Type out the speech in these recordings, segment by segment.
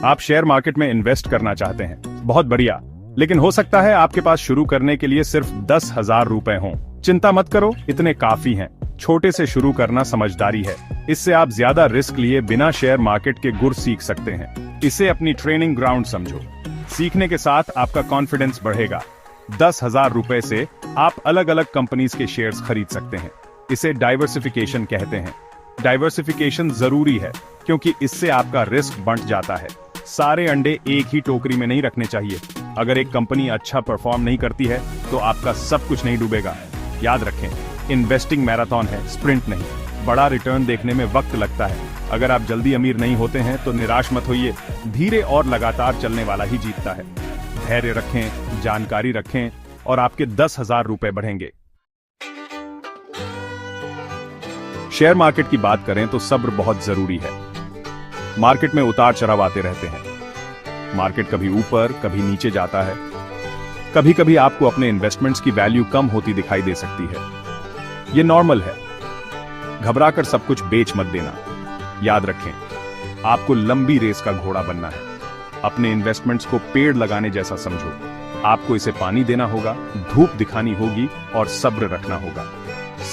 आप share market में invest करना चाहते हैं, बहुत बढ़िया। लेकिन हो सकता है आपके पास शुरू करने के लिए सिर्फ 10,000 रुपए हों। चिंता मत करो, इतने काफी हैं। छोटे से शुरू करना समझदारी है। इससे आप ज्यादा रिस्क लिए बिना शेयर मार्केट के गुर सीख सकते हैं। इसे अपनी ट्रेनिंग ग्राउंड समझो। सीखने के साथ आपका कॉन्फिडेंस बढ़ेगा। 10,000 रुपए से आप अलग अलग कंपनीज के शेयर्स खरीद सकते हैं। इसे डाइवर्सिफिकेशन कहते हैं। डाइवर्सिफिकेशन जरूरी है क्योंकि इससे आपका रिस्क बढ़ जाता है। सारे अंडे एक ही टोकरी में नहीं रखने चाहिए। अगर एक कंपनी अच्छा परफॉर्म नहीं करती है तो आपका सब कुछ नहीं डूबेगा। याद रखें, इन्वेस्टिंग मैराथन है, स्प्रिंट नहीं। बड़ा रिटर्न देखने में वक्त लगता है। अगर आप जल्दी अमीर नहीं होते हैं तो निराश मत होइए। धीरे और लगातार चलने वाला ही जीतता है। धैर्य रखें, जानकारी रखें और आपके 10,000 रुपए बढ़ेंगे। शेयर मार्केट की बात करें तो सब्र बहुत जरूरी है। मार्केट में उतार चढ़ाव आते रहते हैं। मार्केट कभी ऊपर कभी नीचे जाता है। कभी कभी आपको अपने इन्वेस्टमेंट्स की वैल्यू कम होती दिखाई दे सकती है। ये नॉर्मल है। घबराकर सब कुछ बेच मत देना। याद रखें, आपको लंबी रेस का घोड़ा बनना है। अपने इन्वेस्टमेंट्स को पेड़ लगाने जैसा समझो। आपको इसे पानी देना होगा, धूप दिखानी होगी और सब्र रखना होगा।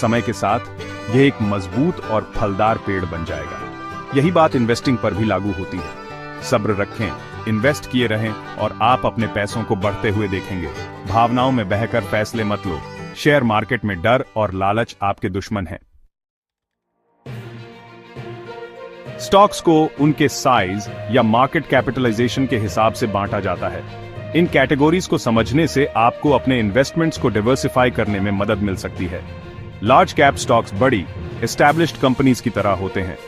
समय के साथ यह एक मजबूत और फलदार पेड़ बन जाएगा। यही बात इन्वेस्टिंग पर भी लागू होती है। सब्र रखें, इन्वेस्ट किए रहें और आप अपने पैसों को बढ़ते हुए देखेंगे। भावनाओं में बहकर फैसले मत लो। शेयर मार्केट में डर और लालच आपके दुश्मन हैं। स्टॉक्स को उनके साइज या मार्केट कैपिटलाइजेशन के हिसाब से बांटा जाता है। इन कैटेगरीज को समझने से आपको अपने इन्वेस्टमेंट्स को डाइवर्सिफाई करने में मदद मिल सकती है। लार्ज कैप स्टॉक्स बड़ी एस्टैब्लिश्ड कंपनीज की तरह होते हैं।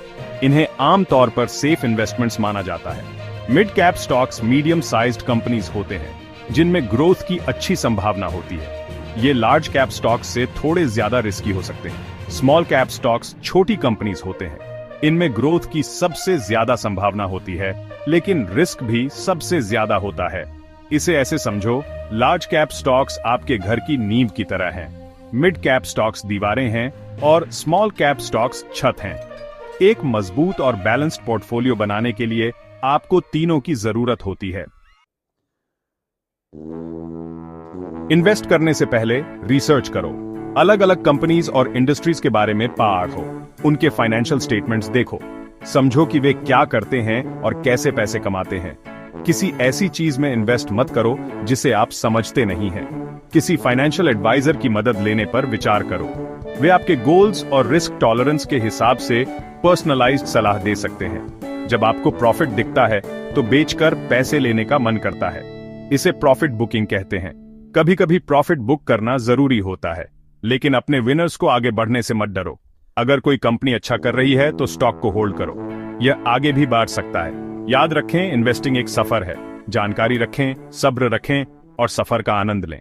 इन्हें आमतौर पर सेफ इन्वेस्टमेंट्स माना जाता है। Mid cap stocks medium sized companies होते हैं जिनमें ग्रोथ की अच्छी संभावना होती है। ये लार्ज कैप स्टॉक्स से थोड़े ज्यादा रिस्की हो सकते हैं। स्मॉल कैप स्टॉक्स छोटी कंपनीज होते हैं। इनमें ग्रोथ की सबसे ज्यादा संभावना होती है लेकिन रिस्क भी सबसे ज्यादा होता है। इसे ऐसे समझो, लार्ज कैप स्टॉक्स आपके घर की नींव की तरह हैं, मिड कैप स्टॉक्स दीवारें हैं और स्मॉल कैप स्टॉक्स छत हैं। एक मजबूत और बैलेंस्ड पोर्टफोलियो बनाने के लिए आपको तीनों की जरूरत होती है। इन्वेस्ट करने से पहले रिसर्च करो। अलग अलग कंपनीज और इंडस्ट्रीज के बारे में पढ़ो। उनके फाइनेंशियल स्टेटमेंट्स देखो। समझो कि वे क्या करते हैं और कैसे पैसे कमाते हैं। किसी ऐसी चीज में इन्वेस्ट मत करो जिसे आप समझते नहीं हैं। किसी फाइनेंशियल एडवाइजर की मदद लेने पर विचार करो। वे आपके गोल्स और रिस्क टॉलरेंस के हिसाब से पर्सनलाइज्ड सलाह दे सकते हैं। जब आपको प्रॉफिट दिखता है तो बेचकर पैसे लेने का मन करता है। इसे प्रॉफिट बुकिंग कहते हैं। कभी कभी प्रॉफिट बुक करना जरूरी होता है, लेकिन अपने विनर्स को आगे बढ़ने से मत डरो। अगर कोई कंपनी अच्छा कर रही है तो स्टॉक को होल्ड करो। यह आगे भी बढ़ सकता है। याद रखें, इन्वेस्टिंग एक सफर है। जानकारी रखें, सब्र रखें और सफर का आनंद लें।